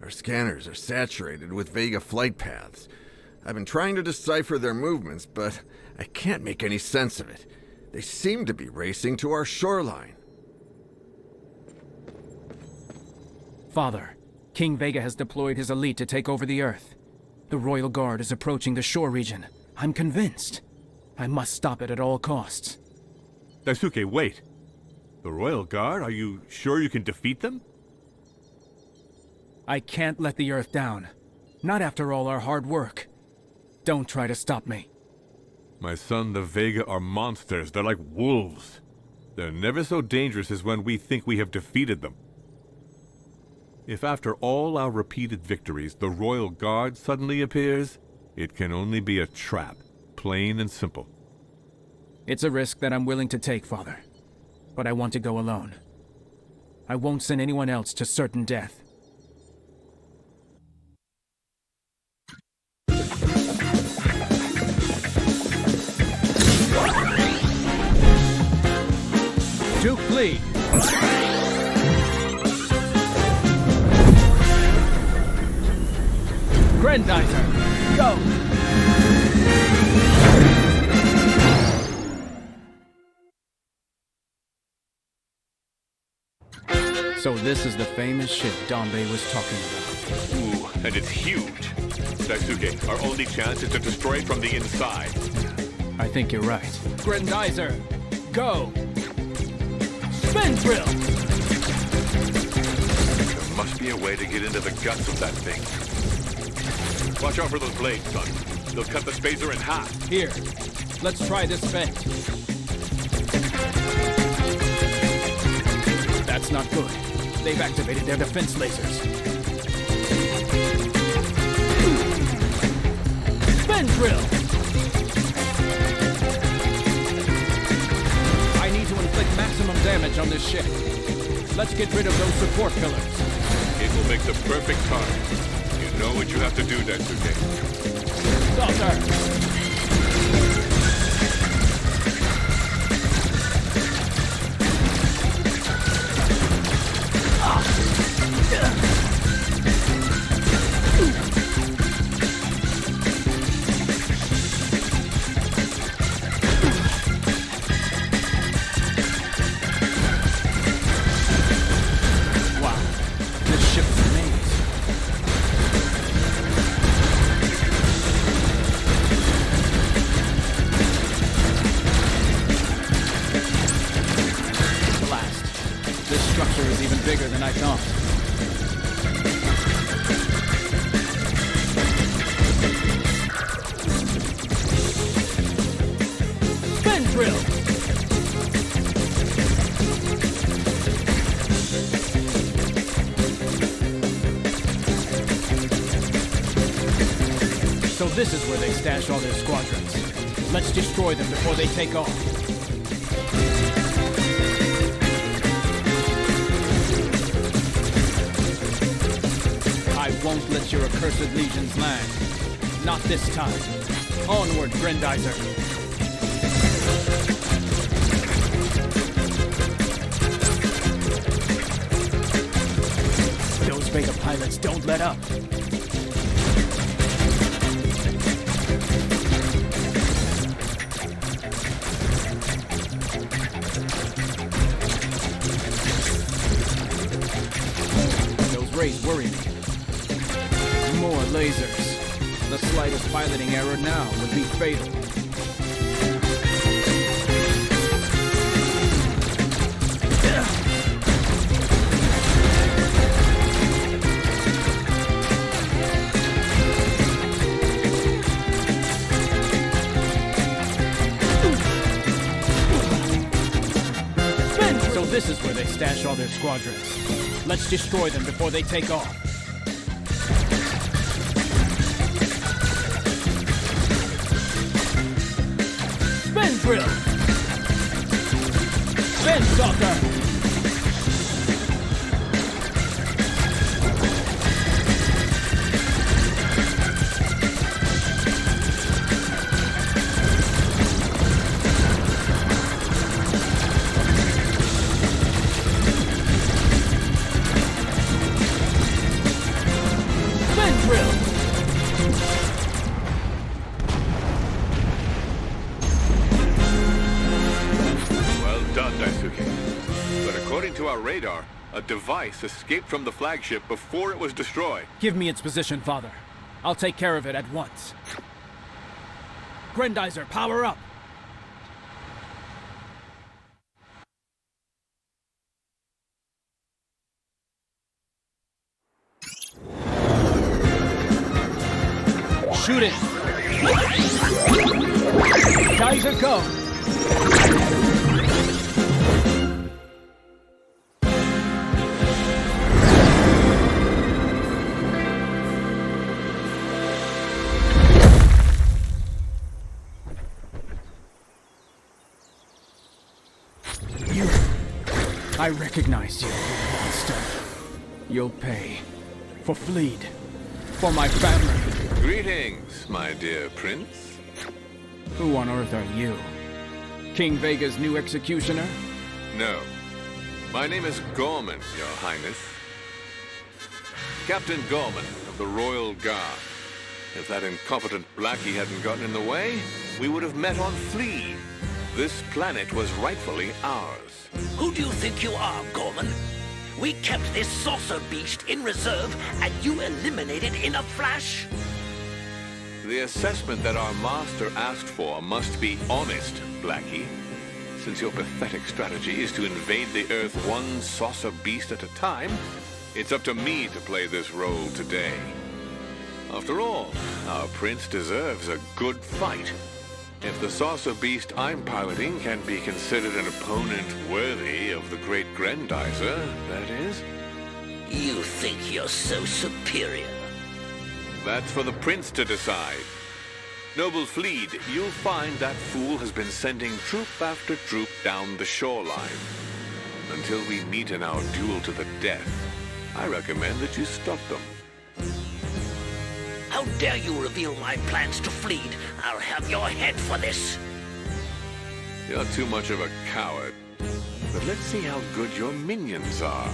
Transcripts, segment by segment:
Our scanners are saturated with Vega flight paths. I've been trying to decipher their movements, but I can't make any sense of it. They seem to be racing to our shoreline. Father, King Vega has deployed his elite to take over the Earth. The Royal Guard is approaching the shore region. I'm convinced. I must stop it at all costs. Daisuke, wait. The Royal Guard? Are you sure you can defeat them? I can't let the Earth down. Not after all our hard work. Don't try to stop me. My son, the Vega are monsters. They're like wolves. They're never so dangerous as when we think we have defeated them. If after all our repeated victories, the Royal Guard suddenly appears, it can only be a trap, plain and simple. It's a risk that I'm willing to take, Father. But I want to go alone. I won't send anyone else to certain death. Duke Lee! Grendizer, go! So this is the famous ship Danbei was talking about. Ooh, and it's huge. Daisuke, our only chance is to destroy it from the inside. I think you're right. Grandizer, go! Spin drill! There must be a way to get into the guts of that thing. Watch out for those blades, son. They'll cut the spacer in half. Here, let's try this vent. That's not good. They've activated their defense lasers. Spin drill! I need to inflict maximum damage on this ship. Let's get rid of those support pillars. It will make the perfect target. You know what you have to do, Daisuke. Doctor! So this is where they stash all their squadrons. Let's destroy them before they take off. I won't let your accursed legions land. Not this time. Onward, Grendizer. Those Vega pilots don't let up. Those rays worry me. More lasers. The slightest piloting error now would be fatal. So this is where they stash all their squadrons. Let's destroy them before they take off. Spin drill! Spin soccer! radar, a device escaped from the flagship before it was destroyed. Give me its position, Father. I'll take care of it at once. Grendizer, power up! Shoot it! Geyser, go! I recognize you, monster. You'll pay. For Fleed. For my family. Greetings, my dear prince. Who on earth are you? King Vega's new executioner? No. My name is Gorman, your highness. Captain Gorman of the Royal Guard. If that incompetent Blackie hadn't gotten in the way, we would have met on Fleed. This planet was rightfully ours. Who do you think you are, Gorman? We kept this saucer beast in reserve, and you eliminated in a flash? The assessment that our master asked for must be honest, Blackie. Since your pathetic strategy is to invade the Earth one saucer beast at a time, it's up to me to play this role today. After all, our prince deserves a good fight. If the saucer beast I'm piloting can be considered an opponent worthy of the great Grandizer, that is. You think you're so superior? That's for the prince to decide. Noble Fleed, you'll find that fool has been sending troop after troop down the shoreline. Until we meet in our duel to the death, I recommend that you stop them. How dare you reveal my plans to Fleed? I'll have your head for this. You're too much of a coward. But let's see how good your minions are.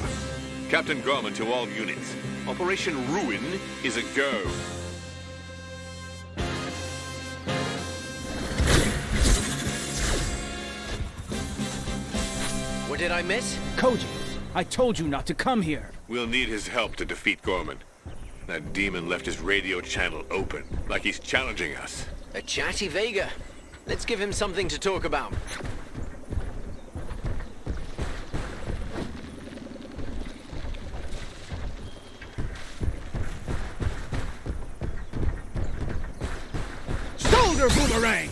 Captain Gorman to all units. Operation Ruin is a go. What did I miss? Koji, I told you not to come here. We'll need his help to defeat Gorman. That demon left his radio channel open, like he's challenging us. A chatty Vega. Let's give him something to talk about. Shoulder boomerang!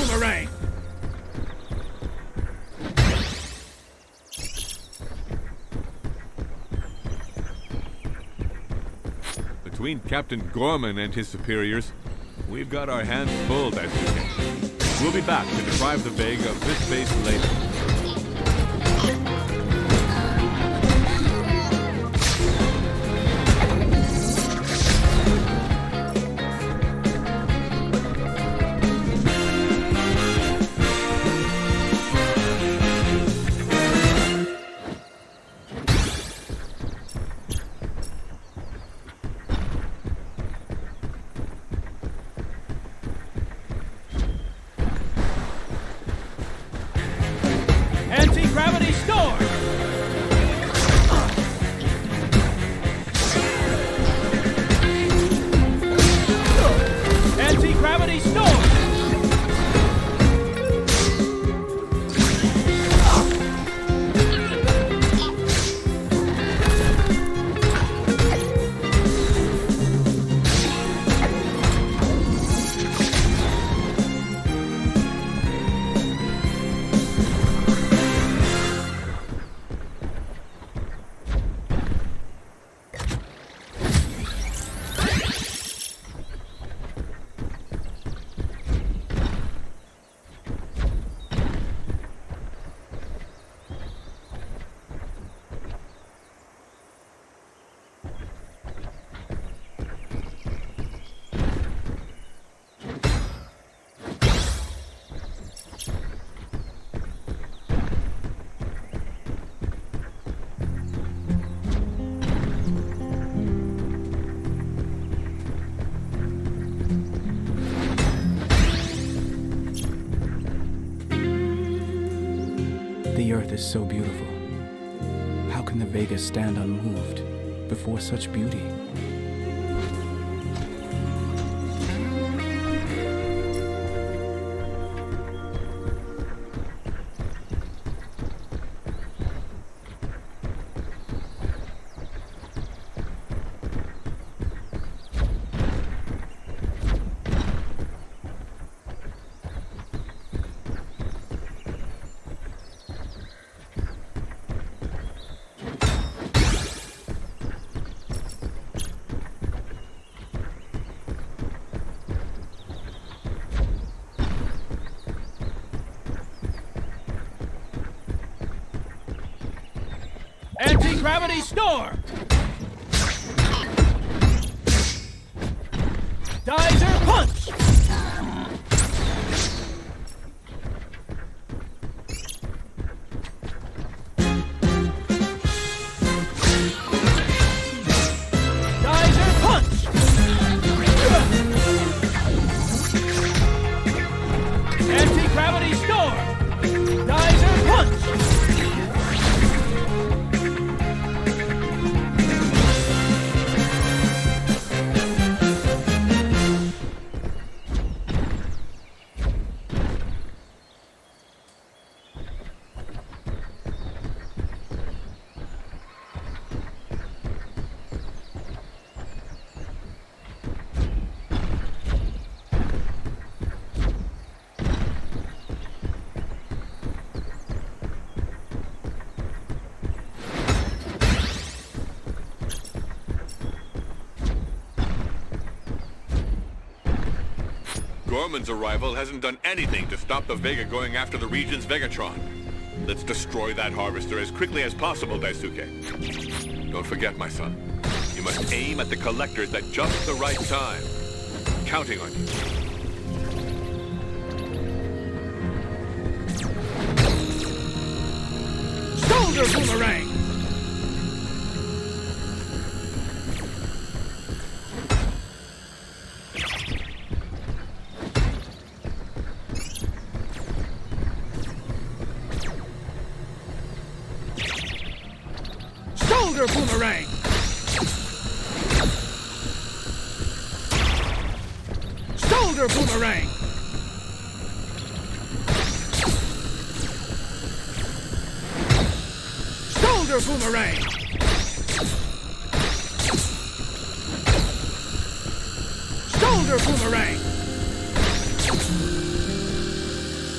Boomerang! Between Captain Gorman and his superiors, we've got our hands full, as you can. We'll be back to deprive the Vega of this base later. is so beautiful. How can the Vega stand unmoved before such beauty? Anti-gravity store! Geyser punch! Geyser punch! Anti-gravity store! Geyser punch! Gorman's arrival hasn't done anything to stop the Vega going after the region's Vegatron. Let's destroy that harvester as quickly as possible, Daisuke. Don't forget, my son. You must aim at the collectors at just the right time. I'm counting on you. Shoulder boomerang! Shoulder boomerang! Shoulder boomerang! Shoulder boomerang! Shoulder boomerang!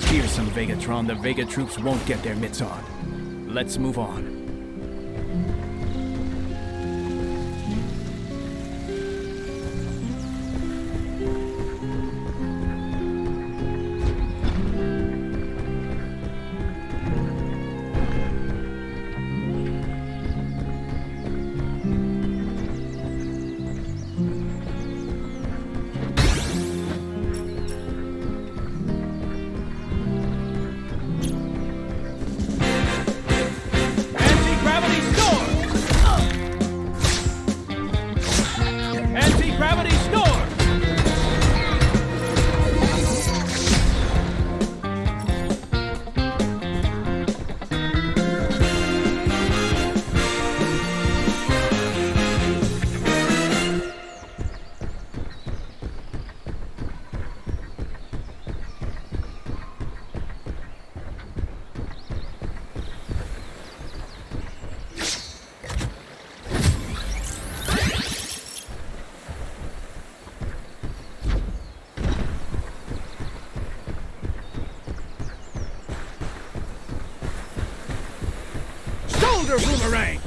Here's some Vegatron the Vega troops won't get their mitts on. Let's move on. Shoulder boomerang!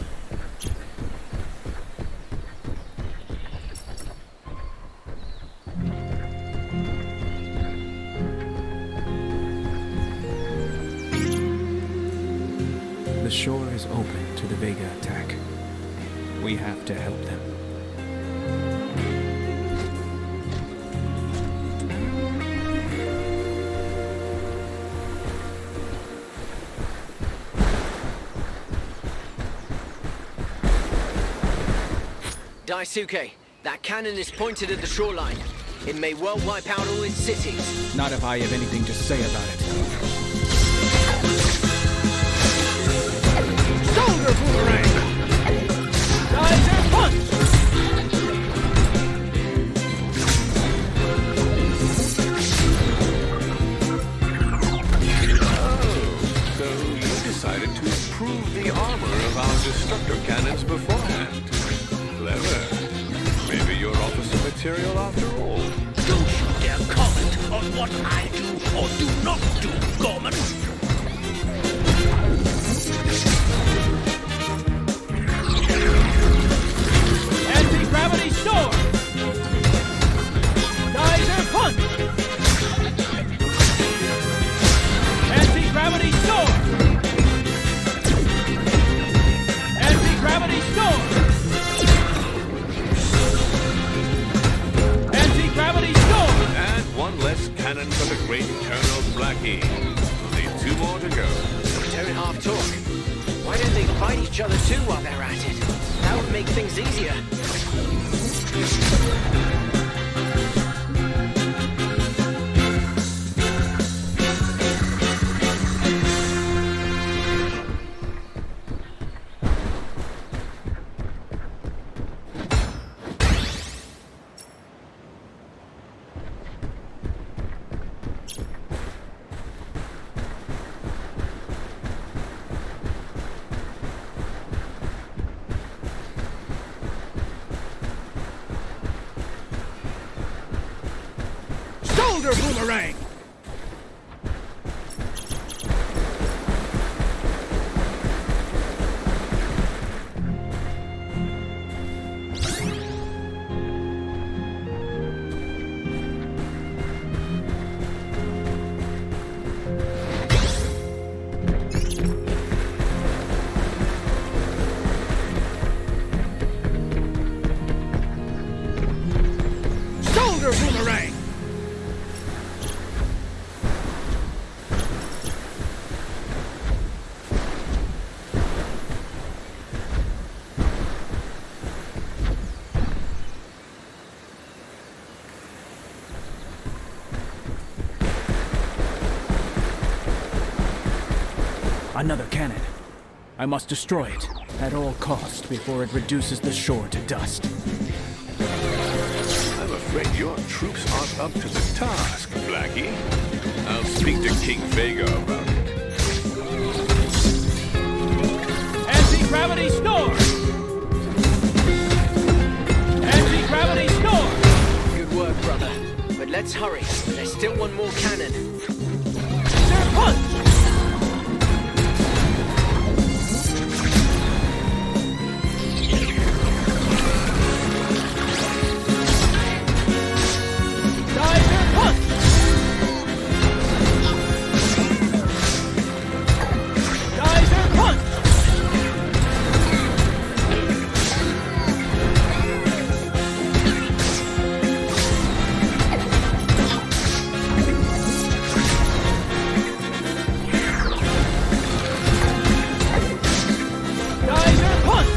The shore is open to the Vega attack. We have to help them. Daisuke, that cannon is pointed at the shoreline. It may well wipe out all its cities. Not if I have anything to say about it. Shoulder boomerang! Geyser punch! So you decided to improve the armor of our destructor cannons beforehand. Clever. Maybe you're officer material after all. Don't you dare comment on what I do or do not do, Gorman. Anti-gravity storm! Geyser punch! Anti-gravity storm! Anti-gravity storm! Anti-gravity storm! And one less cannon for the great Colonel Blackie. Only 2 more to go. Don't half talk. Why don't they fight each other too while they're at it? That would make things easier. Shoulder boomerang! Shoulder boomerang! Another cannon. I must destroy it at all cost before it reduces the shore to dust. I'm afraid your troops aren't up to the task, Blackie. I'll speak to King Vega about it. Anti-gravity storm! Anti-gravity storm! Good work, brother. But let's hurry. There's still one more cannon. Laser punch! Geyser punch! Geyser punch! Geyser punch!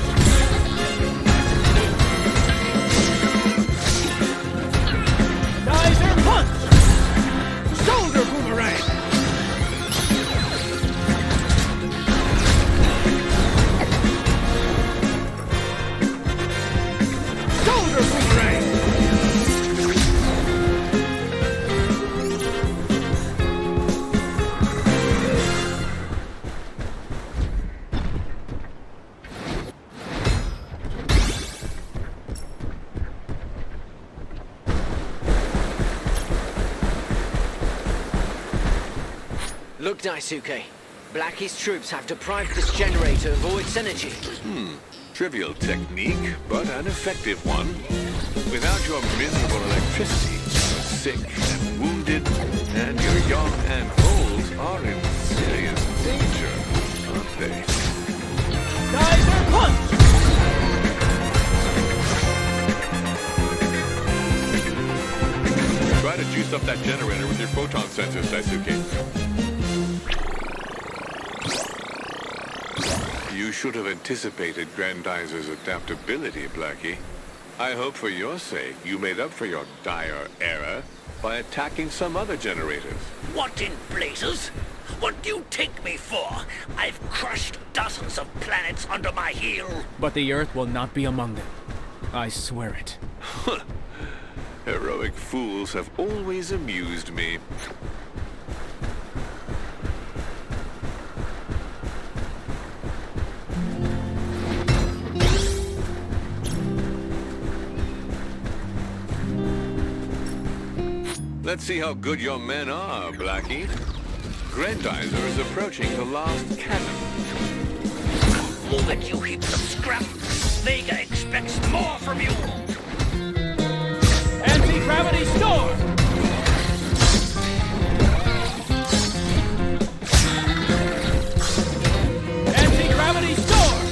Geyser punch! Shoulder boomerang! Shoulder boomerang! Look, Daisuke. Blackie's troops have deprived this generator of all its energy. Trivial technique, but an effective one. Without your miserable electricity, you're sick and wounded, and your young and old are in serious danger, aren't they? Geyser punch! Try to juice up that generator with your photon sensors, Daisuke. You should have anticipated Grandizer's adaptability, Blackie. I hope for your sake you made up for your dire error by attacking some other generators. What in blazes? What do you take me for? I've crushed dozens of planets under my heel. But the Earth will not be among them. I swear it. Heroic fools have always amused me. Let's see how good your men are, Blackie. Grandizer is approaching the last cannon. Move it, you heaps of scrap. Vega expects more from you. Anti-gravity storm! Anti-gravity storm!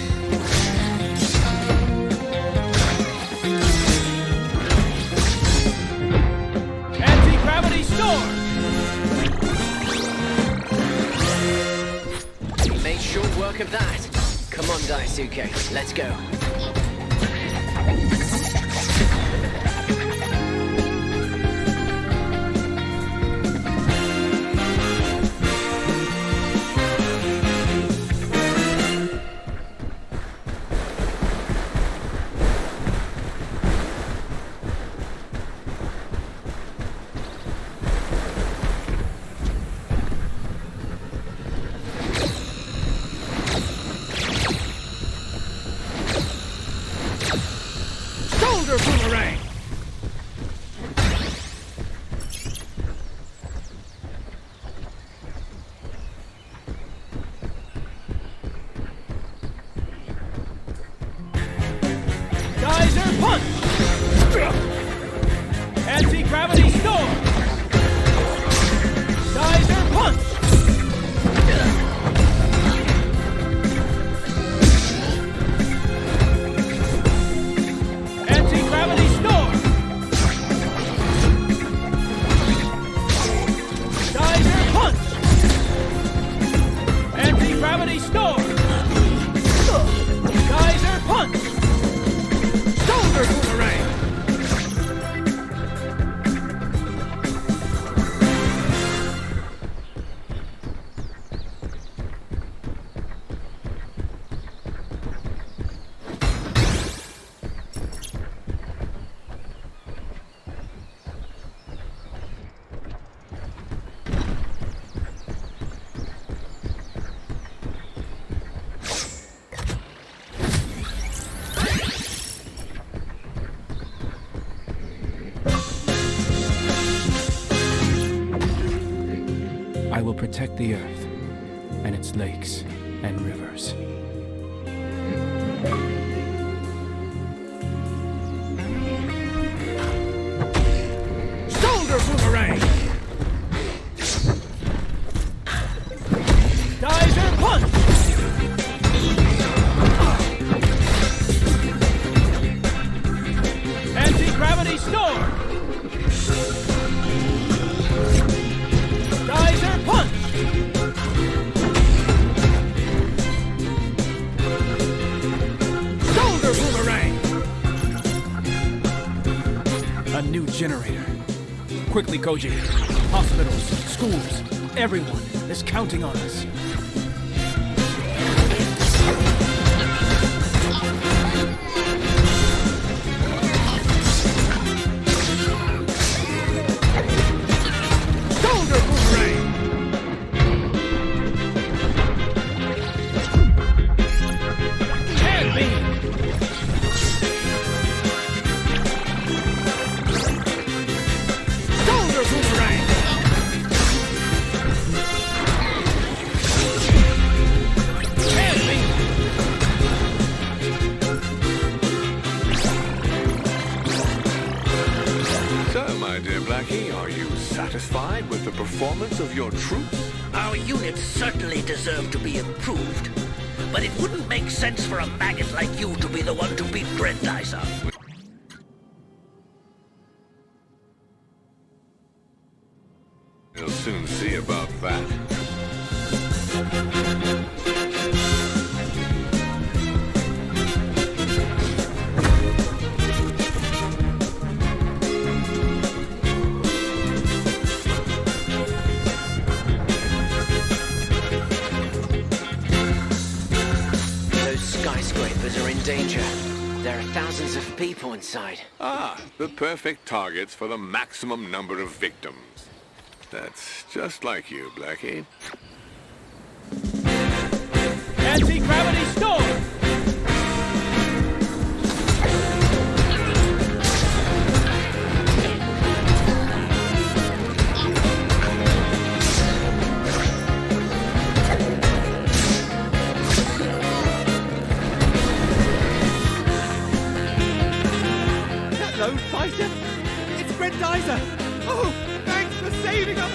Anti-gravity storm! You made short work of that. Come on, Daisuke, let's go. Shoulder boomerang! Geyser punch! Anti-gravity storm! Geyser punch! Anti-gravity storm! Geyser punch! Anti-gravity storm! Geyser punch! Shoulder boomerang! I will protect the Earth and its lakes and rivers. Shoulder boomerang! Geyser punch! Anti-gravity storm! Geyser punch! Shoulder boomerang! A new generator. Quickly, Koji. Hospitals, schools, everyone is counting on us. Shoulder boomerang! Hand beam! Shoulder boomerang! Hand beam! So, my dear Blackie, are you satisfied with the performance of your troops? Our units certainly deserve to be improved. But it wouldn't make sense for a maggot like you to be the one to beat Grendizer. We'll soon see about that. thousands of people inside. Ah, the perfect targets for the maximum number of victims. That's just like you, Blackie. Anti-gravity storm! Hello, fighter! It's Grendizer! Oh, thanks for saving us!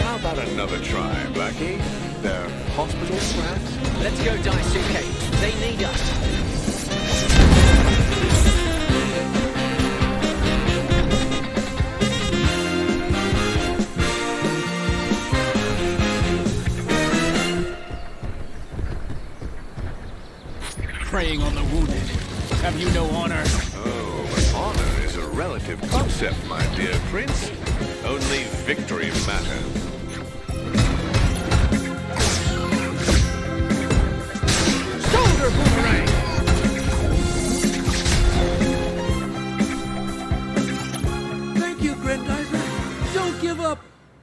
How about another try, Blackie? Their hospitals, perhaps? Let's go, Daisuke. They need us. Preying on the wounded. Have you no honor? Oh, but honor is a relative concept, my dear prince. Only victory matters. Shoulder boomerang! Thank you, Grendizer! Don't give up!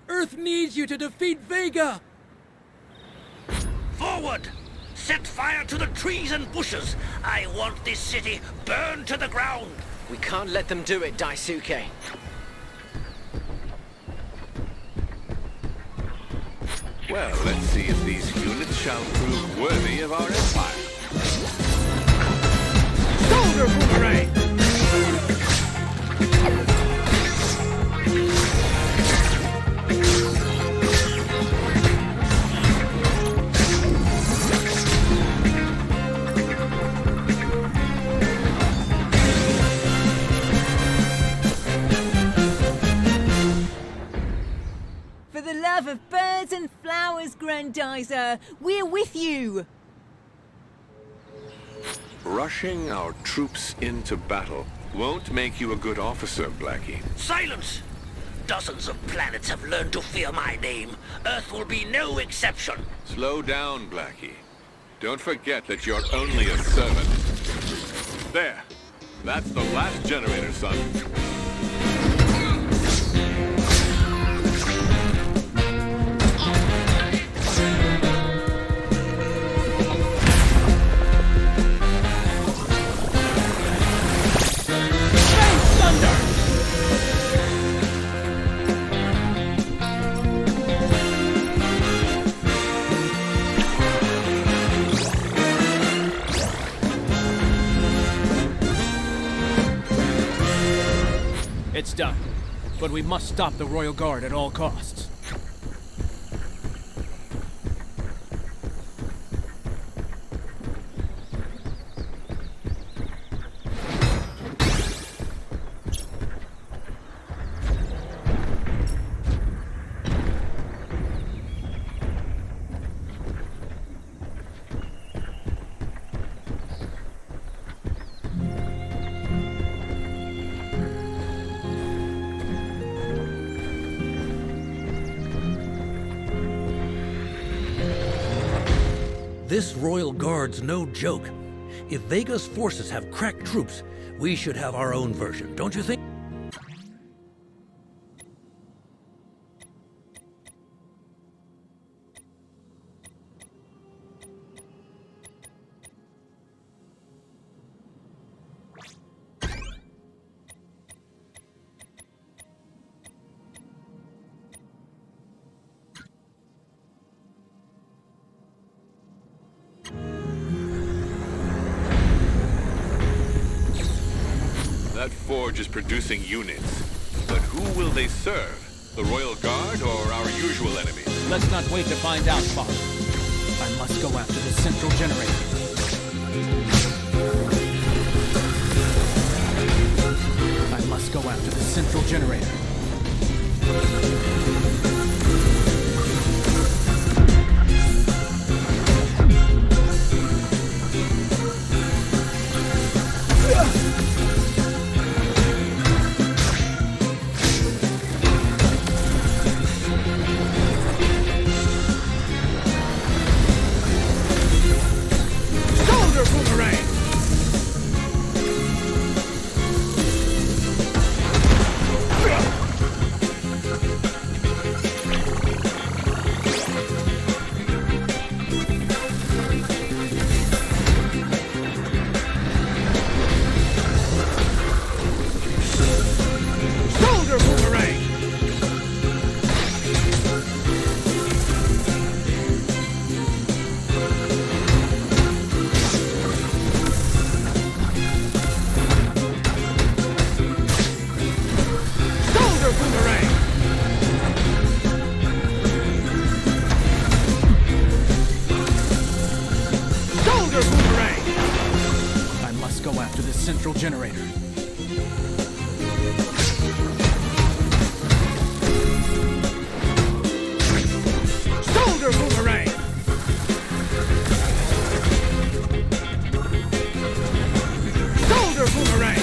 Earth needs you to defeat Vega! Forward! Set fire to the trees and bushes. I want this city burned to the ground. We can't let them do it, Daisuke. Well, let's see if these units shall prove worthy of our empire. Shoulder boomerang! For the love of birds and flowers, Grandizer, we're with you! Rushing our troops into battle won't make you a good officer, Blackie. Silence! Dozens of planets have learned to fear my name. Earth will be no exception. Slow down, Blackie. Don't forget that you're only a servant. There. That's the last generator, son. It's done. But we must stop the Royal Guard at all costs. This Royal Guard's no joke. If Vega's forces have crack troops, we should have our own version, don't you think? That forge is producing units. But who will they serve? The Royal Guard or our usual enemies? Let's not wait to find out, Father. I must go after the central generator. I must go after the central generator. Shoulder boomerang! go after this central generator. Shoulder boomerang! Shoulder boomerang!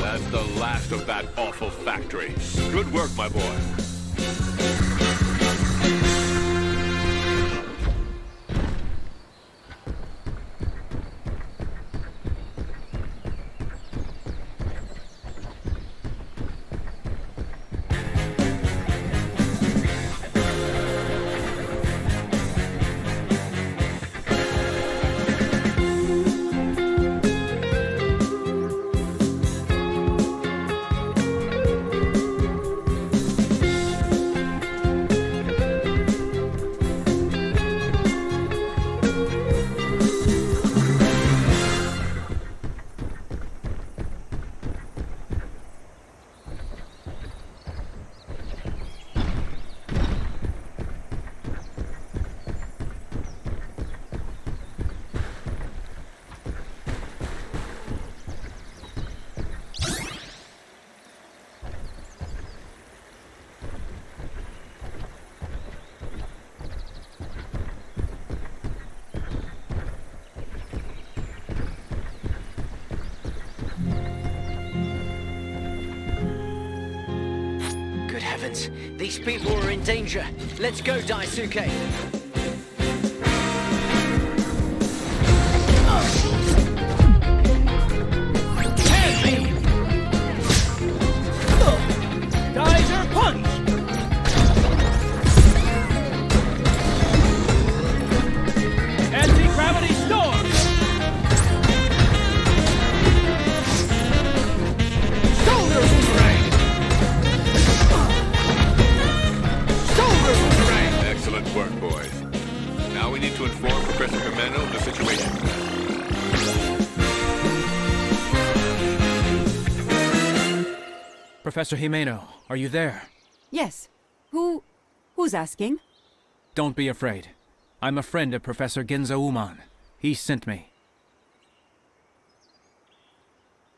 That's the last of that awful factory. Good work, my boy. Good heavens, these people are in danger. Let's go, Daisuke. Geyser punch! Anti-gravity storm! Shoulder boomerang! Shoulder boomerang! Excellent work, boys. Now we need to inform Professor Himeno of the situation. Professor Himeno, are you there? Yes. Who's asking? Don't be afraid. I'm a friend of Professor Ginza Uman. He sent me.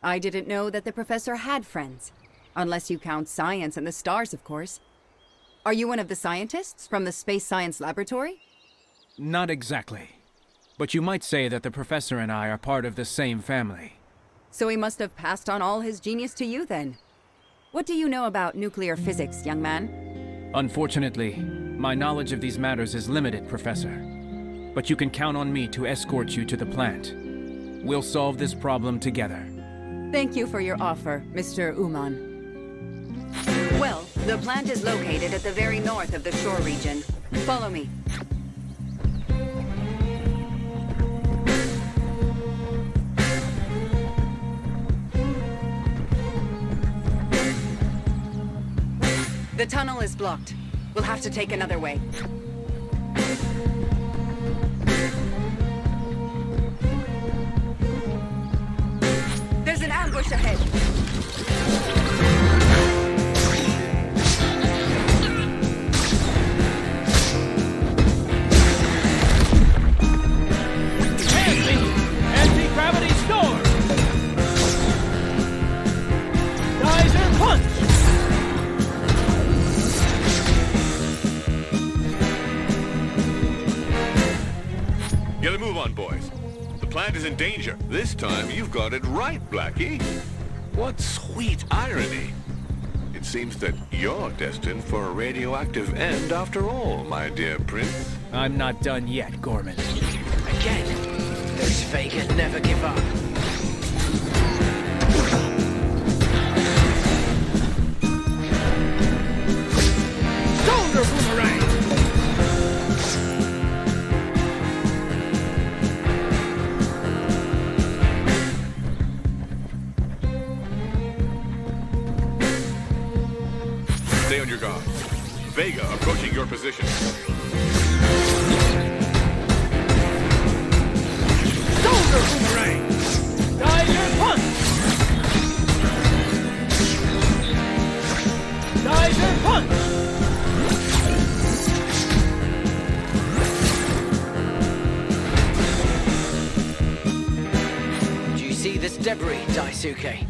I didn't know that the professor had friends. Unless you count science and the stars, of course. Are you one of the scientists from the Space Science Laboratory? Not exactly. But you might say that the professor and I are part of the same family. So he must have passed on all his genius to you, then. What do you know about nuclear physics, young man? Unfortunately, my knowledge of these matters is limited, Professor. But you can count on me to escort you to the plant. We'll solve this problem together. Thank you for your offer, Mr. Uman. Well, the plant is located at the very north of the shore region. Follow me. The tunnel is blocked. We'll have to take another way. There's an ambush ahead. Anti-gravity storm! Geyser punch! Get a move on, boys. The plant is in danger. This time you've got it right, Blackie. What sweet irony. It seems that you're destined for a radioactive end after all, my dear prince. I'm not done yet, Gorman. Again, those Vega never give up. Shoulder boomerang! Stay on your guard. Vega approaching your position. Shoulder boomerang! Geyser punch! Geyser punch! debris, Daisuke.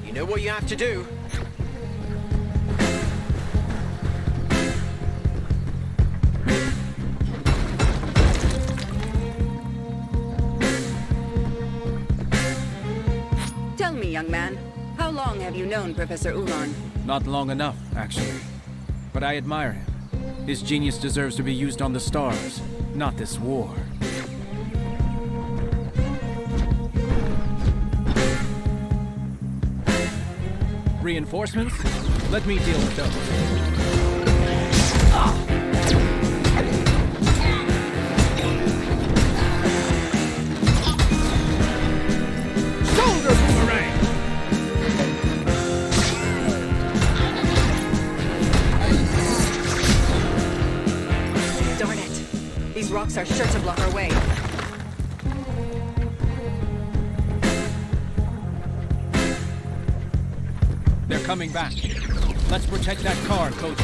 You know what you have to do. Tell me, young man, how long have you known Professor Ulan? Not long enough, actually. But I admire him. His genius deserves to be used on the stars, not this war. Reinforcements? Let me deal with those. Shoulder boomerang! Darn it. These rocks are sure to block our way. They're coming back. Let's protect that car, Coach.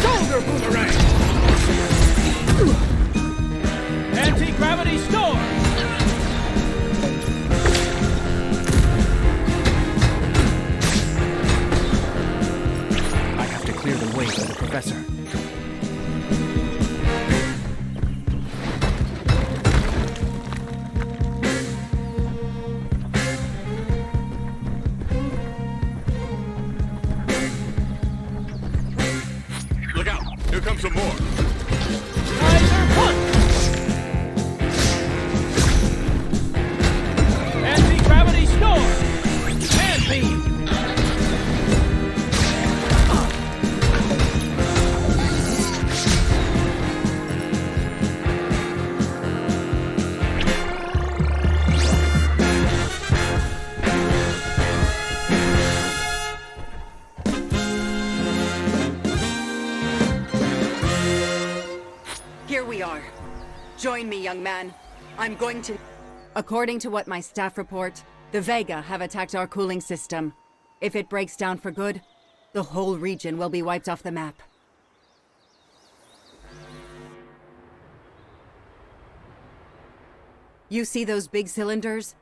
Shoulder boomerang! Anti-gravity storm! I have to clear the way for the professor. Look out! Here comes some more! Geyser punch! Anti-gravity storm! Hand beam! Here we are. Join me, young man. I'm going to... According to what my staff report, the Vega have attacked our cooling system. If it breaks down for good, the whole region will be wiped off the map. You see those big cylinders?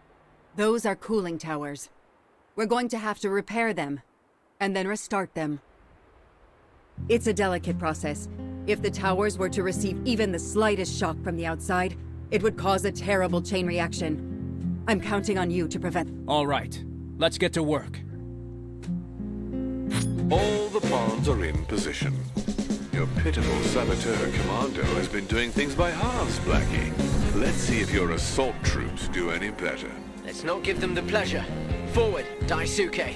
Those are cooling towers. We're going to have to repair them, and then restart them. It's a delicate process. If the towers were to receive even the slightest shock from the outside, it would cause a terrible chain reaction. I'm counting on you to prevent... All right. Let's get to work. All the pawns are in position. Your pitiful saboteur commando has been doing things by halves, Blackie. Let's see if your assault troops do any better. Let's not give them the pleasure. Forward, Daisuke.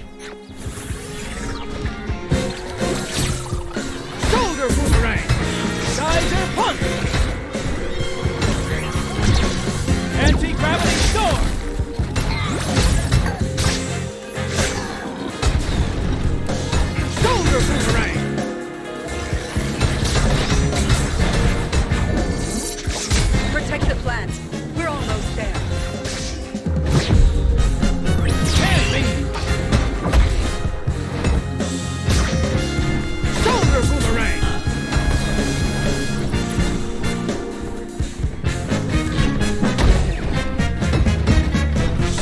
Shoulder boomerang! Geyser punch! Anti-gravity storm! Shoulder boomerang! Protect the plant. We're almost there. Hand beam! Shoulder boomerang!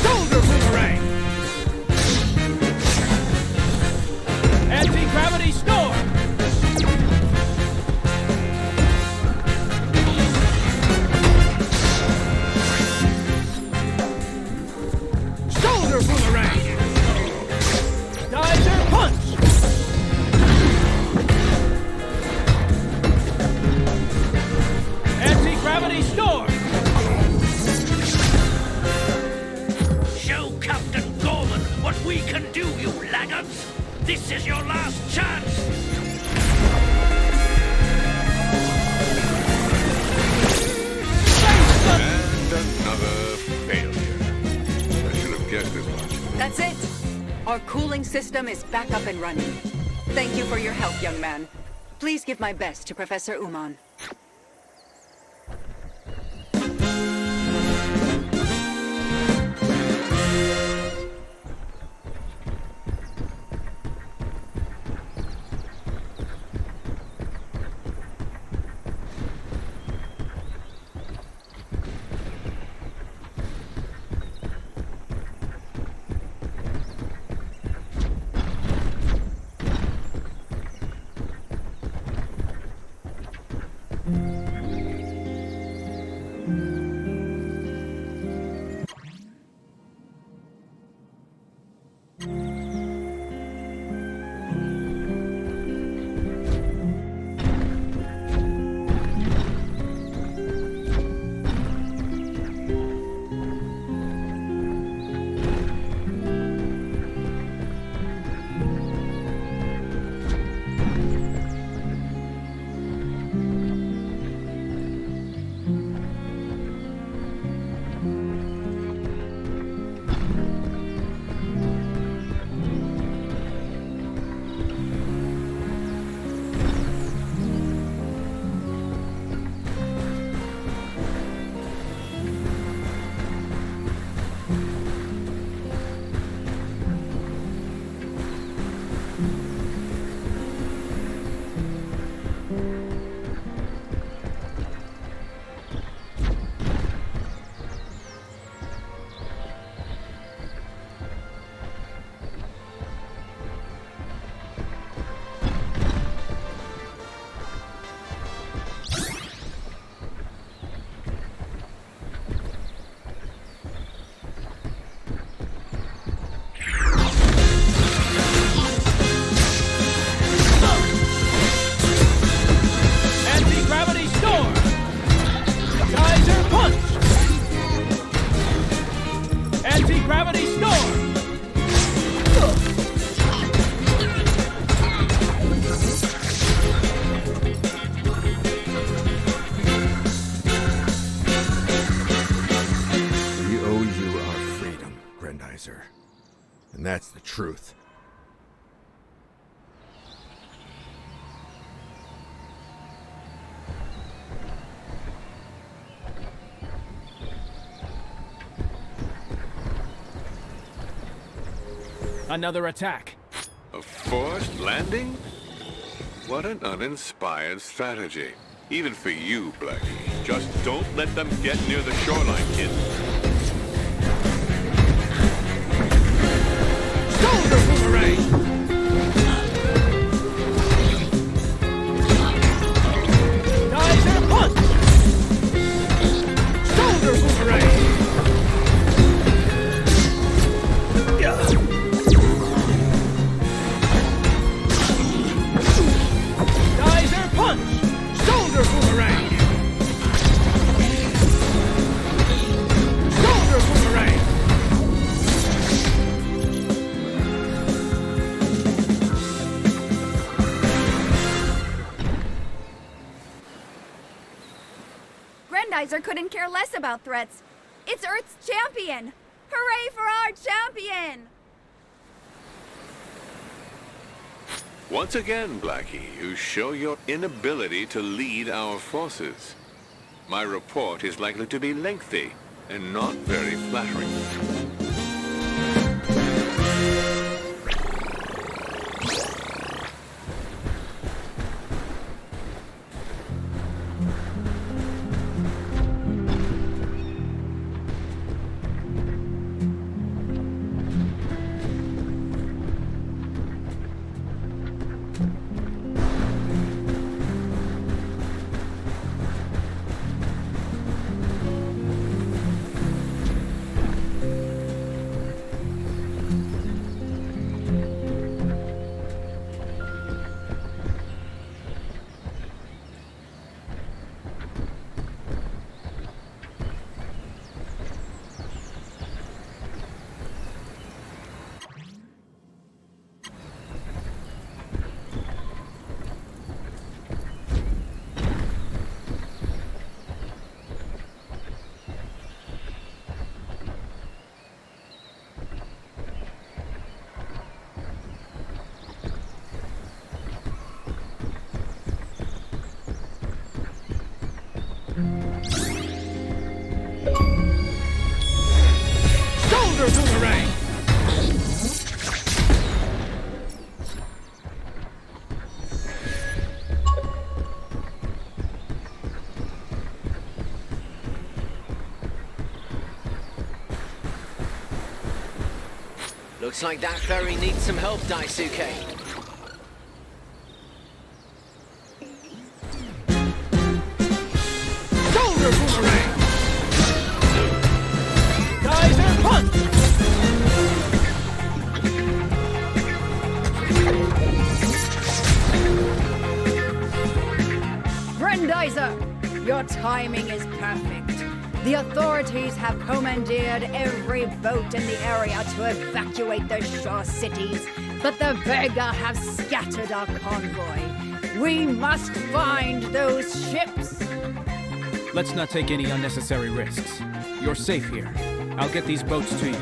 Shoulder boomerang! Anti-gravity storm! Shoulder boomerang! Geyser punch! Anti-gravity storm! Show Captain Gorman what we can do, you laggards! This is your last chance! And another failure. I should have guessed as much. That's it. Our cooling system is back up and running. Thank you for your help, young man. Please give my best to Professor Uman. And that's the truth. Another attack. A forced landing? What an uninspired strategy. Even for you, Blackie. Just don't let them get near the shoreline, kid. Shoulder boomerang! Geyser punch! Shoulder boomerang! Geyser punch! Shoulder boomerang! Shoulder boomerang! Grendizer couldn't care less about threats. It's Earth's champion! Hooray for our champion! Once again, Blackie, you show your inability to lead our forces. My report is likely to be lengthy and not very flattering. Shoulder boomerang! Looks like that ferry needs some help, Daisuke. Grandizer! Your timing is perfect. The authorities have commandeered every boat in the area to evacuate the shore cities, but the Vega have scattered our convoy. We must find those ships! Let's not take any unnecessary risks. You're safe here. I'll get these boats to you.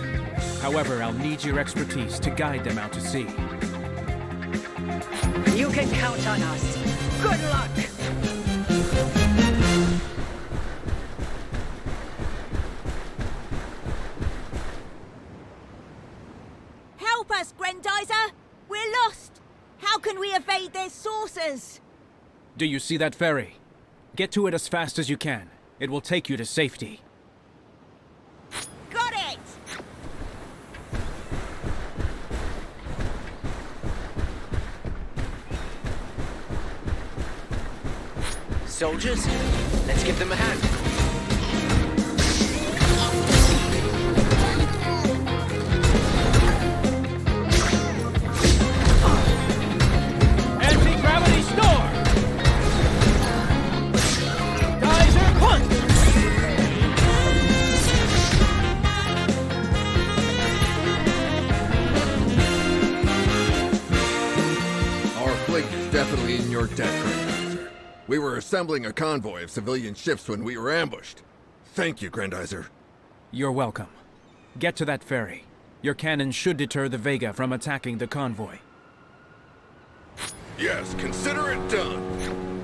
However, I'll need your expertise to guide them out to sea. You can count on us. Good luck! Help us, Grendizer! We're lost! How can we evade their saucers? Do you see that ferry? Get to it as fast as you can. It will take you to safety. Got it! Soldiers, let's give them a hand. Anti-gravity store! Geyser punch! Our fleet is definitely in your debt, Grandizer. We were assembling a convoy of civilian ships when we were ambushed. Thank you, Grandizer. You're welcome. Get to that ferry. Your cannon should deter the Vega from attacking the convoy. Yes, consider it done.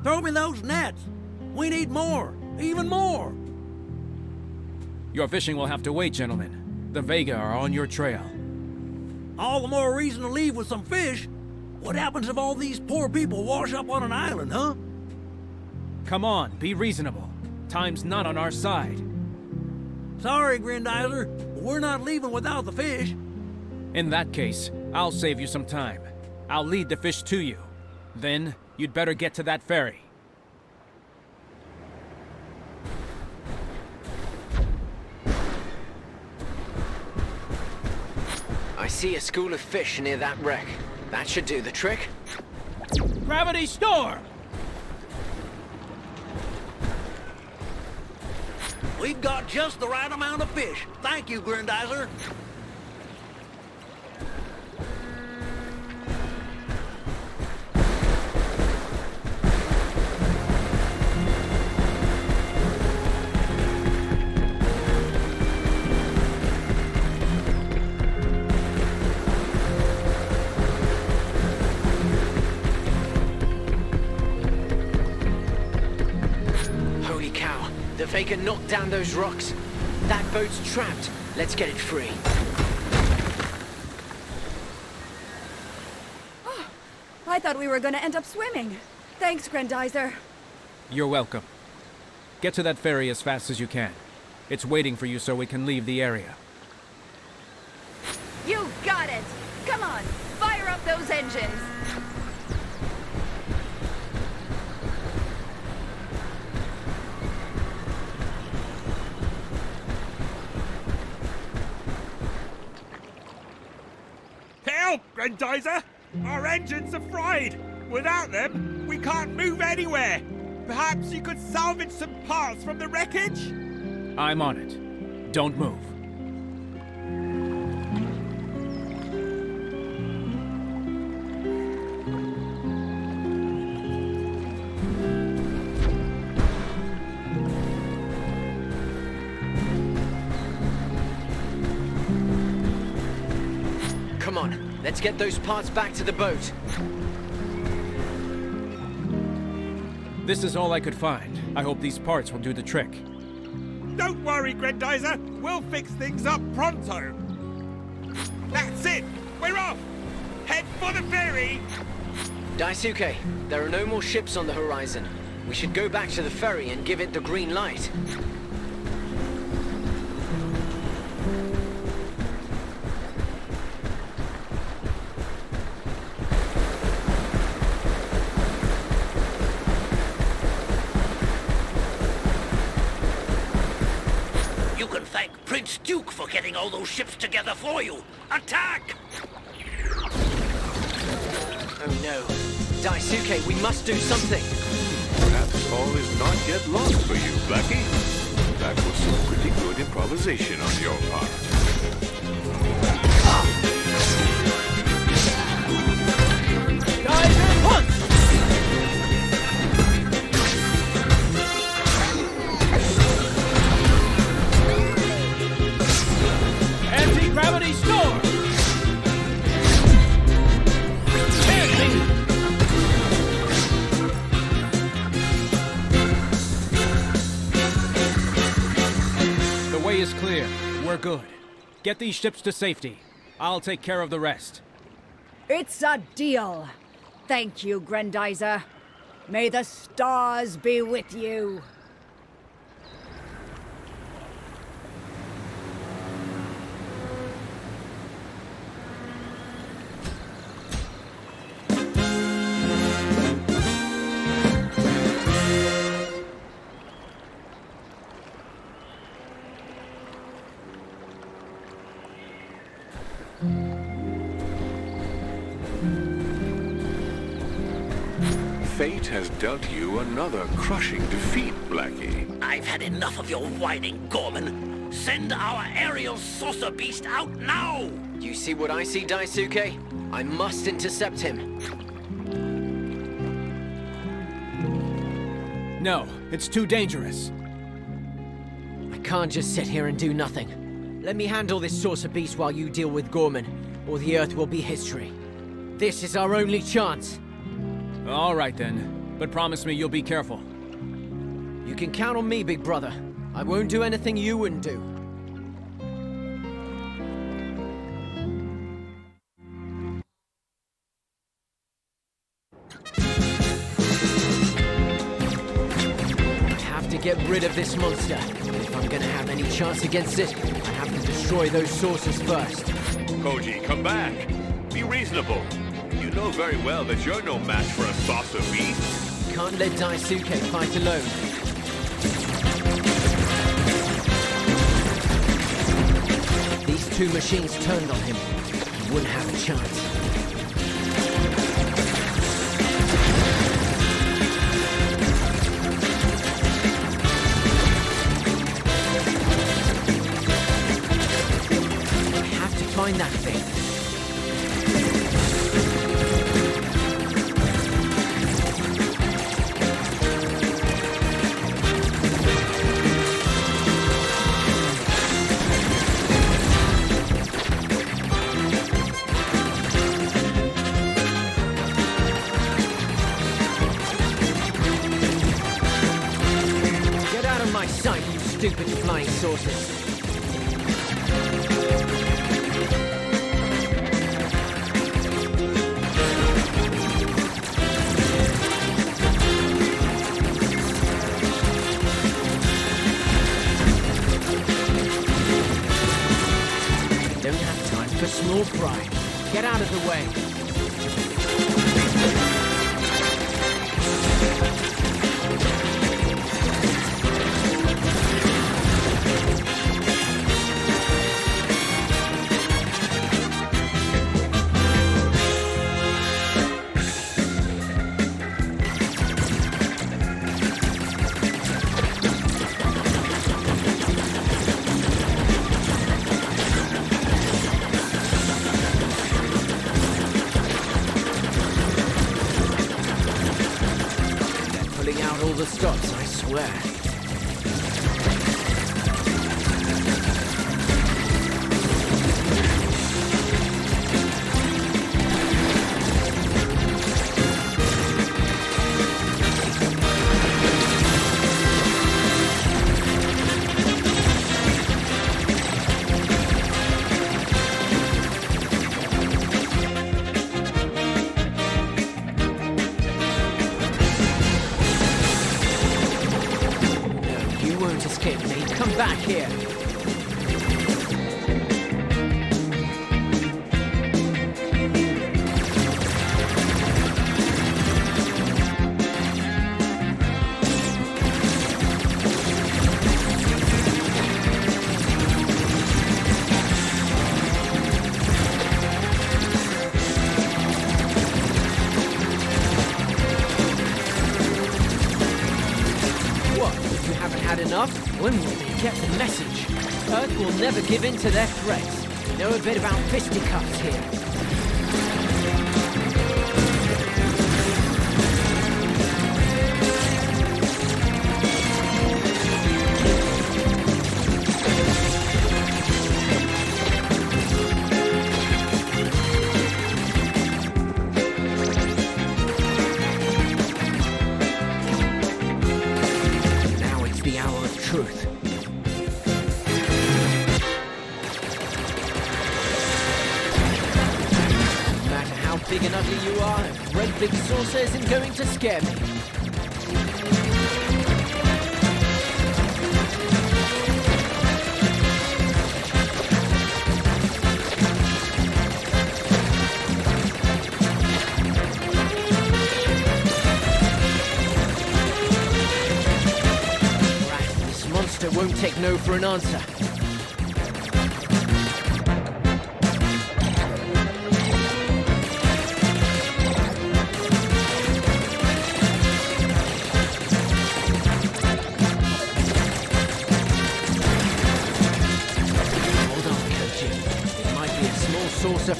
Throw me those nets! We need more! Even more! Your fishing will have to wait, gentlemen. The Vega are on your trail. All the more reason to leave with some fish. What happens if all these poor people wash up on an island, huh? Come on, be reasonable. Time's not on our side. Sorry, Grandizer, but we're not leaving without the fish. In that case, I'll save you some time. I'll lead the fish to you. Then, you'd better get to that ferry. I see a school of fish near that wreck. That should do the trick. Gravity store! We've got just the right amount of fish. Thank you, Grandizer. Holy cow, the Vega knocked down those rocks. That boat's trapped. Let's get it free. I thought we were gonna end up swimming. Thanks, Grandizer. You're welcome. Get to that ferry as fast as you can. It's waiting for you so we can leave the area. You got it! Come on, fire up those engines! Help, Grendizer! Our engines are fried! Without them, we can't move anywhere! Perhaps you could salvage some parts from the wreckage? I'm on it. Don't move. Come on, let's get those parts back to the boat. This is all I could find. I hope these parts will do the trick. Don't worry, Grendizer. We'll fix things up pronto. That's it. We're off. Head for the ferry. Daisuke, there are no more ships on the horizon. We should go back to the ferry and give it the green light. Prince Duke for getting all those ships together for you. Attack! Oh no. Daisuke, we must do something. Perhaps all is not yet lost for you, Blackie. That was some pretty good improvisation on your part. Geyser punch! Anti-gravity storm! The way is clear. We're good. Get these ships to safety. I'll take care of the rest. It's a deal. Thank you, Grandizer. May the stars be with you. Fate has dealt you another crushing defeat, Blackie. I've had enough of your whining, Gorman. Send our aerial saucer beast out now! You see what I see, Daisuke? I must intercept him. No, it's too dangerous. I can't just sit here and do nothing. Let me handle this saucer beast while you deal with Gorman, or the Earth will be history. This is our only chance. All right then, but promise me you'll be careful. You can count on me, big brother. I won't do anything you wouldn't do. I have to get rid of this monster. If I'm gonna have any chance against it, I have to destroy those saucers first. Koji, come back. Be reasonable. You know very well that you're no match for a saucer beast. Can't let Daisuke fight alone. If these two machines turned on him, he wouldn't have a chance. I have to find that thing. Stupid flying saucers. Don't have time for small fry. Get out of the way. The stops, I swear. Come back here. enough. When will they get the message? Earth will never give in to their threats. Know a bit about fisticuffs here. Big and ugly you are, a great big saucer isn't going to scare me. Right, this monster won't take no for an answer.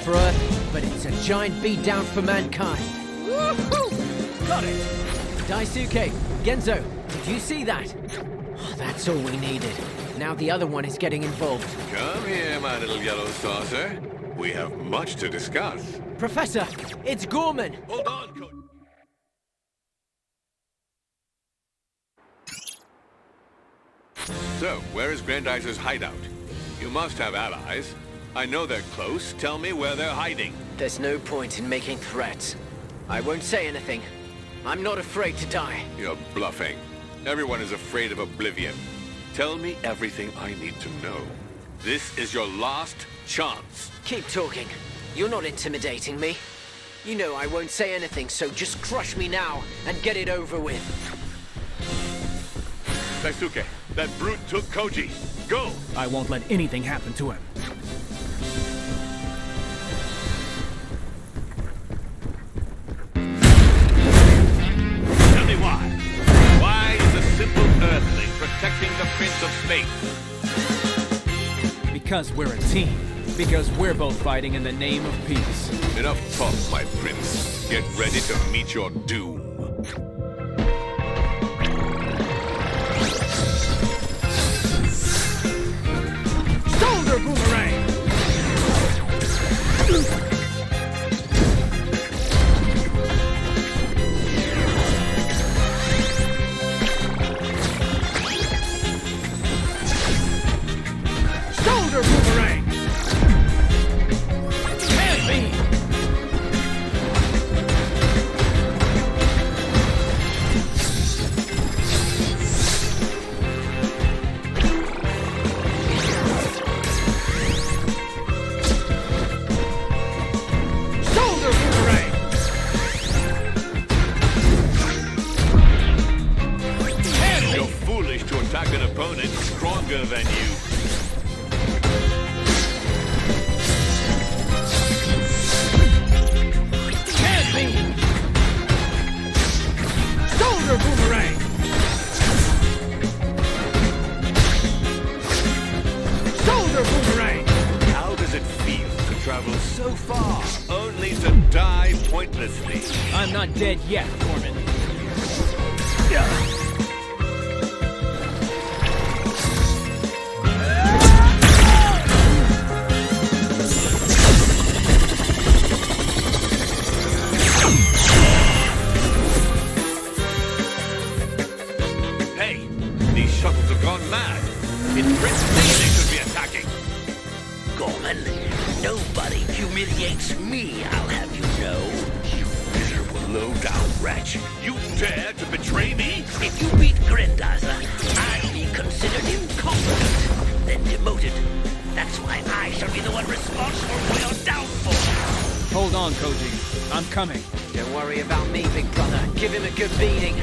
For Earth, but it's a giant beatdown for mankind. Woohoo! Got it! Daisuke, Genzo, did you see that? Oh, that's all we needed. Now the other one is getting involved. Come here, my little yellow saucer. We have much to discuss. Professor, it's Gorman! Hold on, Coach. So, where is Grandizer's hideout? You must have allies. I know they're close. Tell me where they're hiding. There's no point in making threats. I won't say anything. I'm not afraid to die. You're bluffing. Everyone is afraid of oblivion. Tell me everything I need to know. This is your last chance. Keep talking. You're not intimidating me. You know I won't say anything, so just crush me now and get it over with. Daisuke, that brute took Koji. Go! I won't let anything happen to him. Why is a simple Earthling protecting the Prince of Space? Because we're a team. Because we're both fighting in the name of peace. Enough talk, my prince. Get ready to meet your doom. Shoulder boomerang! Shoulder boomerang! Hand beam! Shoulder boomerang! Hand beam! You're foolish to attack an opponent stronger than you. Shoulder boomerang! Shoulder boomerang! How does it feel to travel so far, only to die pointlessly? I'm not dead yet, Gorman. Hey, these shuttles have gone mad. In principle, they should be attacking. Gorman, nobody humiliates me, I'll have you know. You miserable low-down wretch. You dare to betray me? If you beat Grendizer, I'll be considered incompetent, then demoted. That's why I shall be the one responsible for your downfall. Hold on, Koji. I'm coming. Don't worry about me, big brother. Give him a good beating.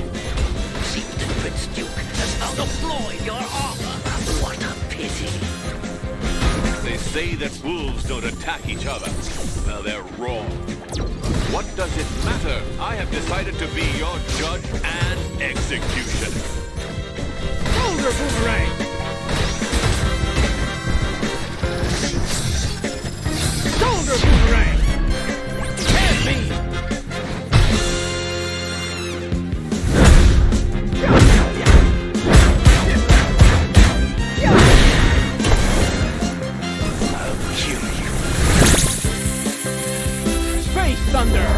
Seems that Prince Duke has found a flaw in your armor. What a pity. They say that wolves don't attack each other. Well, they're wrong. What does it matter? I have decided to be your judge and executioner. Shoulder boomerang! Shoulder boomerang! Head beam! I'll kill you. Space thunder!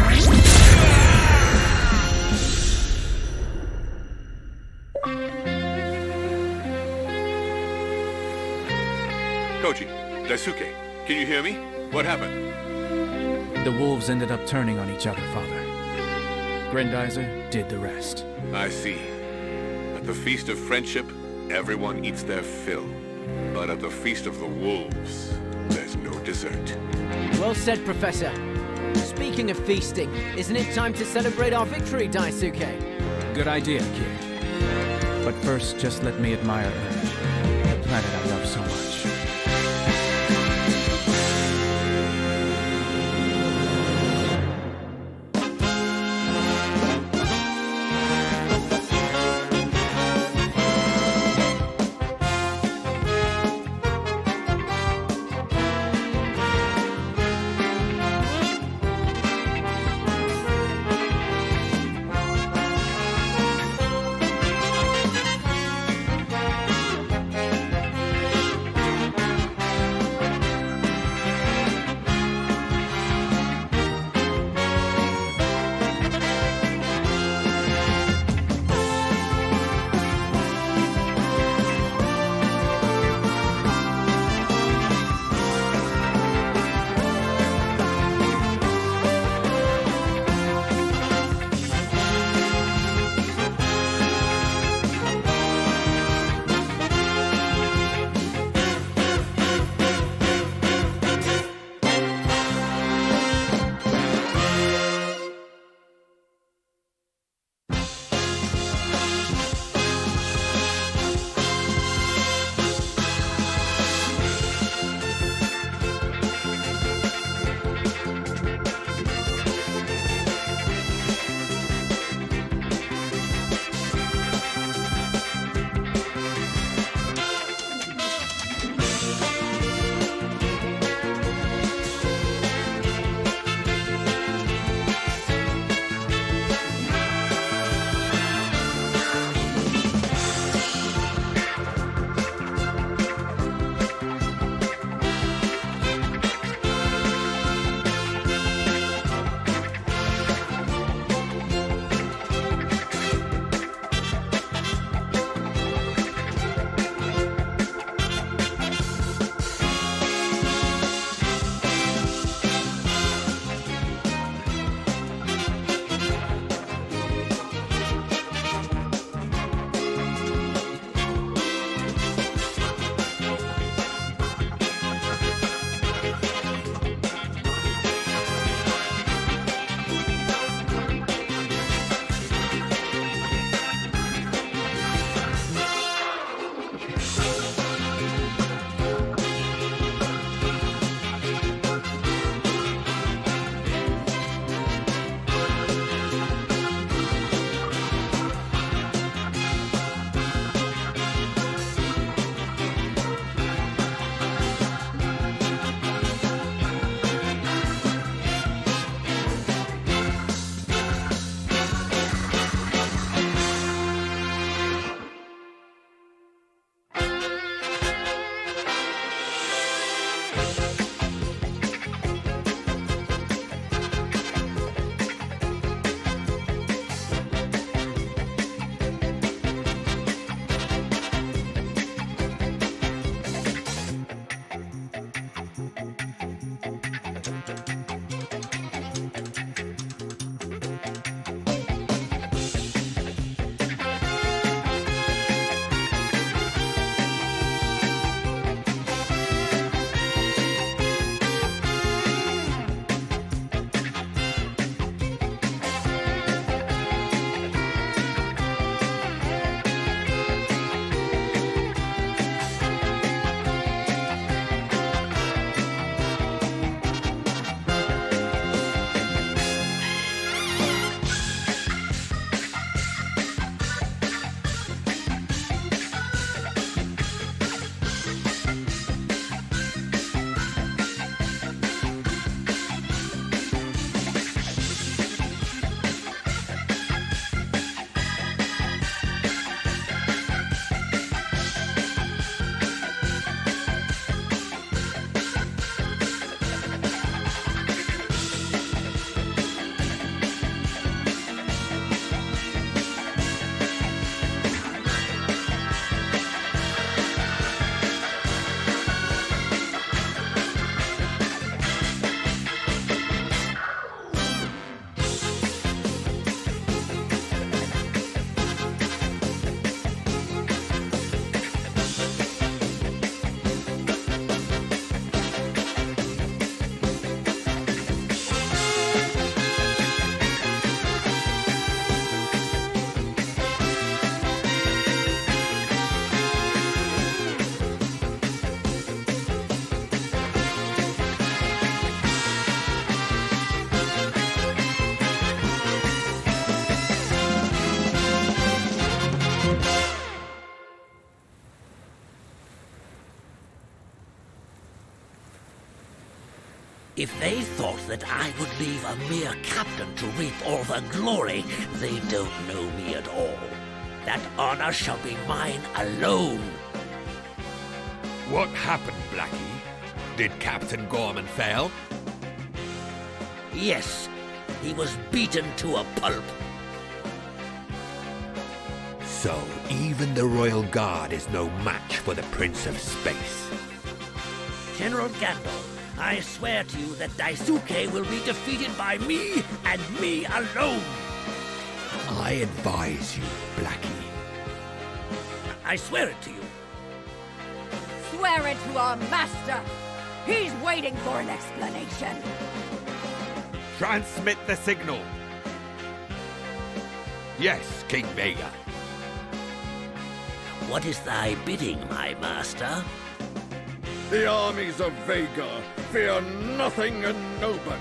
Koji, Daisuke, can you hear me? What happened? The wolves ended up turning on each other, Father. Grandizer did the rest. I see. At the Feast of Friendship, everyone eats their fill. But at the Feast of the Wolves, there's no dessert. Well said, Professor. Speaking of feasting, isn't it time to celebrate our victory, Daisuke? Good idea, kid. But first, just let me admire Earth, the planet I love so much. If they thought that I would leave a mere captain to reap all the glory, they don't know me at all. That honor shall be mine alone. What happened, Blackie? Did Captain Gorman fail? Yes, he was beaten to a pulp. So even the Royal Guard is no match for the Prince of Space. General Gandol, I swear to you that Daisuke will be defeated by me and me alone. I advise you, Blackie. I swear it to you. Swear it to our master. He's waiting for an explanation. Transmit the signal. Yes, King Vega. What is thy bidding, my master? The armies of Vega fear nothing and nobody.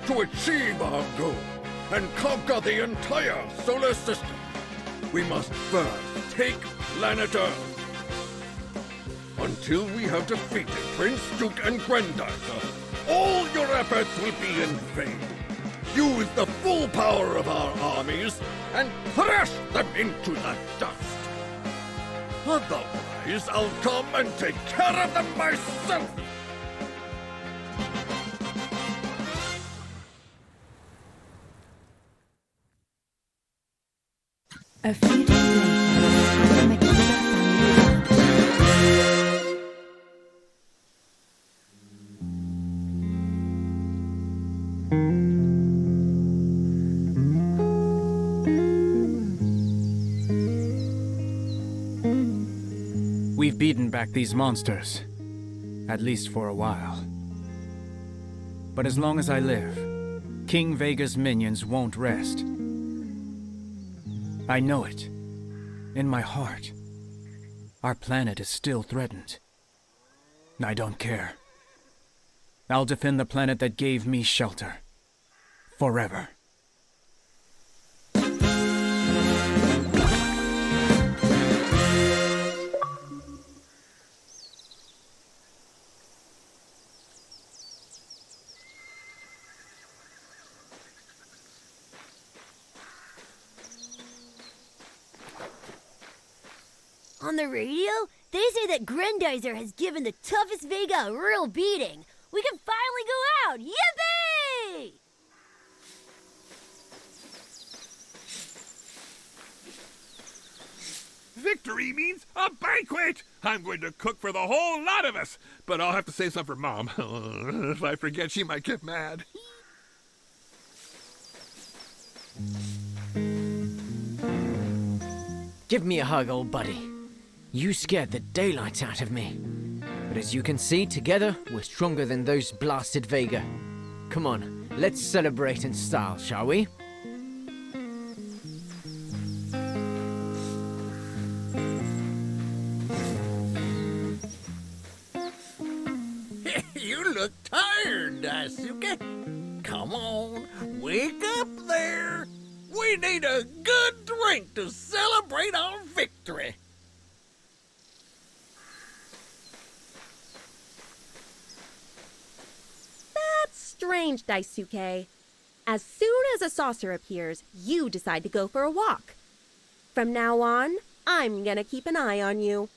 To achieve our goal and conquer the entire solar system, we must first take planet Earth. Until we have defeated Prince Duke and Grandizer, all your efforts will be in vain. Use the full power of our armies and thrash them into the dust. Otherwise, I'll come and take care of them myself. A few days later, the Makita family. We've beaten back these monsters, at least for a while. But as long as I live, King Vega's minions won't rest. I know it. In my heart. Our planet is still threatened. I don't care. I'll defend the planet that gave me shelter. Forever. On the radio, they say that Grendizer has given the toughest Vega a real beating. We can finally go out! Yippee! Victory means a banquet! I'm going to cook for the whole lot of us, but I'll have to save some for Mom. If I forget, she might get mad. Give me a hug, old buddy. You scared the daylights out of me. But as you can see, together, we're stronger than those blasted Vega. Come on, let's celebrate in style, shall we? You look tired, Daisuke. Come on, wake up there. We need a good drink to celebrate our victory. That's strange, Daisuke. As soon as a saucer appears, you decide to go for a walk. From now on, I'm gonna keep an eye on you.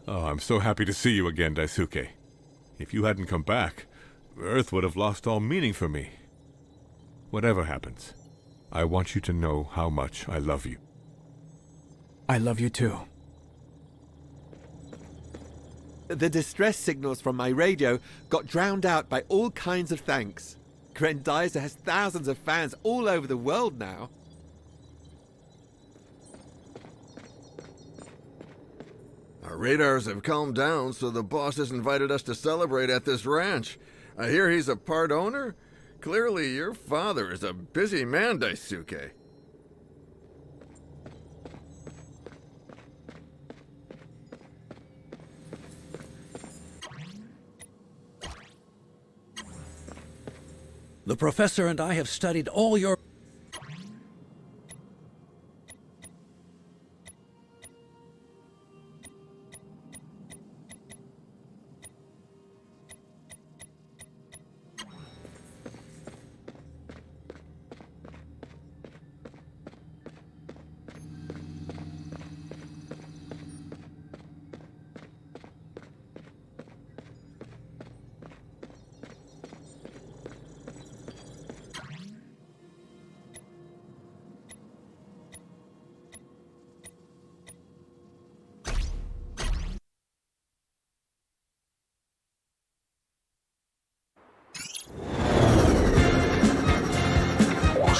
Oh, I'm so happy to see you again, Daisuke. If you hadn't come back, Earth would have lost all meaning for me. Whatever happens, I want you to know how much I love you. I love you too. The distress signals from my radio got drowned out by all kinds of thanks. Grandizer has thousands of fans all over the world now. Our radars have calmed down, so the boss has invited us to celebrate at this ranch. I hear he's a part owner? Clearly, your father is a busy man, Daisuke. The professor and I have studied all your...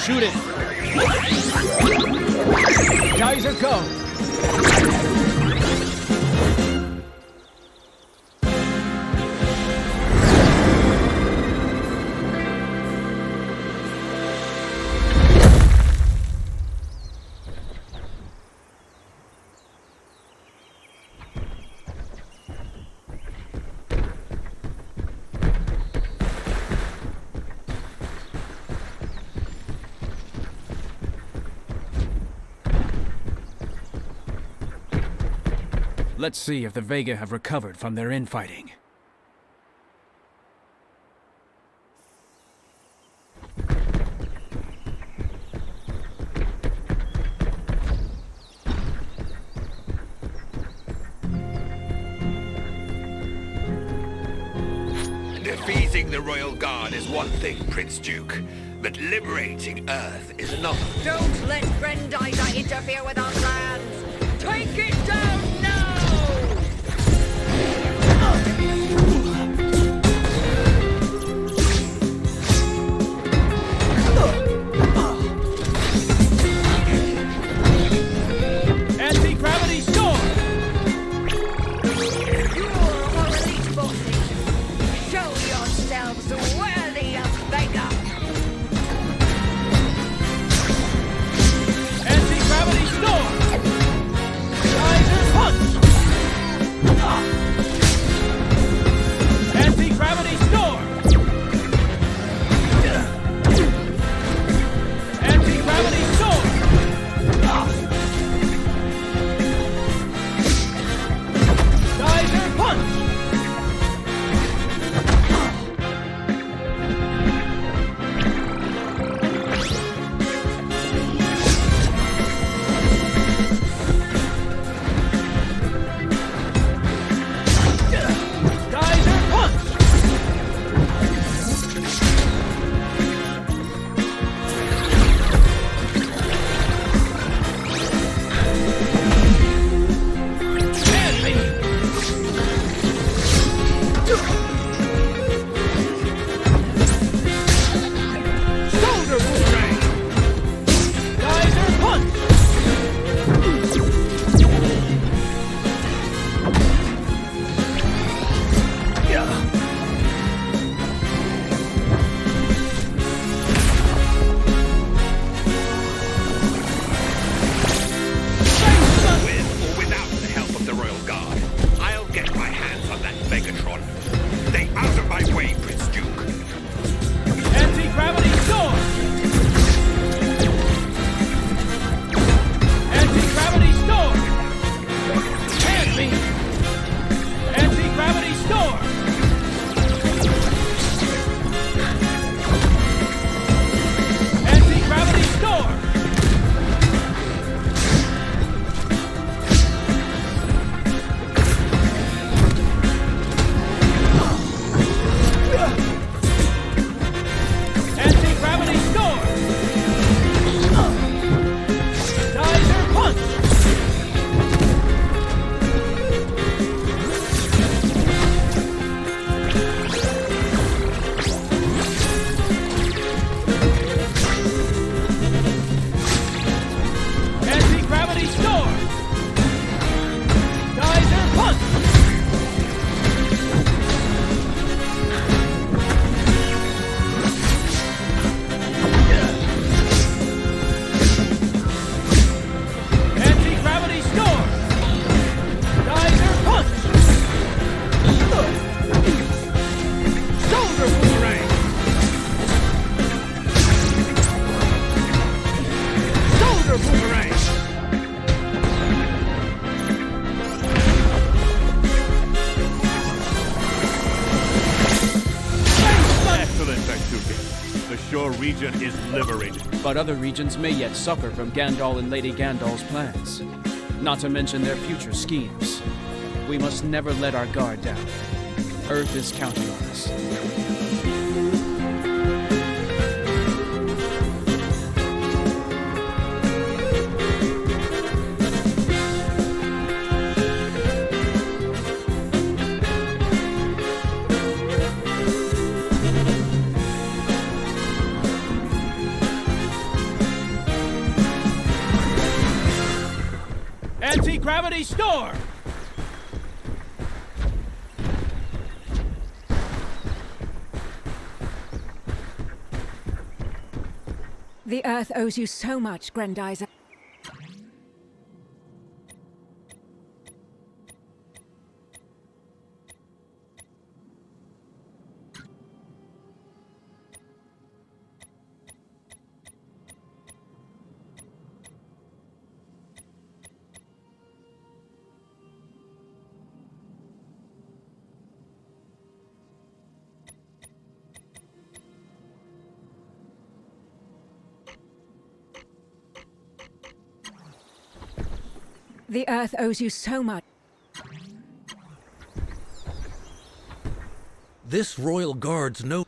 Shoot it! Geyser, go! Let's see if the Vega have recovered from their infighting. Defeating the Royal Guard is one thing, Prince Duke, but liberating Earth is another. Don't let Grandizer interfere with our plans! Take it down now! Anti-gravity storm! You're our elite forces. Show yourselves worthy of Vega! Anti-gravity storm! Geyser punch! region is liberated. But other regions may yet suffer from Gandalf and Lady Gandalf's plans. Not to mention their future schemes. We must never let our guard down. Earth is counting on us. Anti-gravity storm! The Earth owes you so much, Grendizer. The Earth owes you so much. This Royal Guard's no...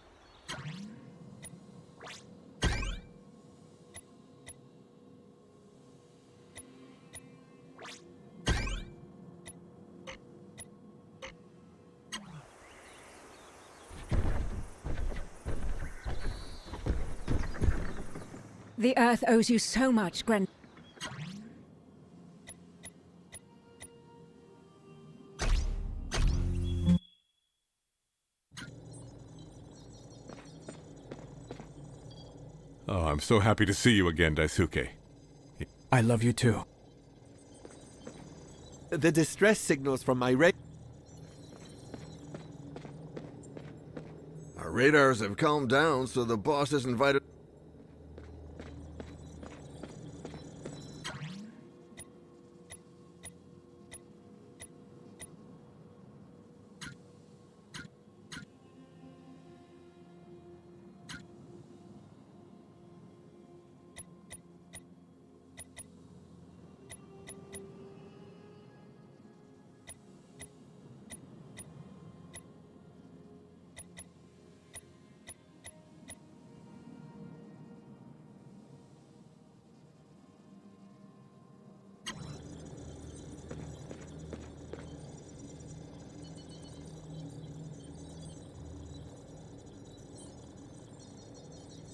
The Earth owes you so much, Gren. Oh, I'm so happy to see you again, Daisuke. I love you too. The distress signals from my Our radars have calmed down, so the boss has invited...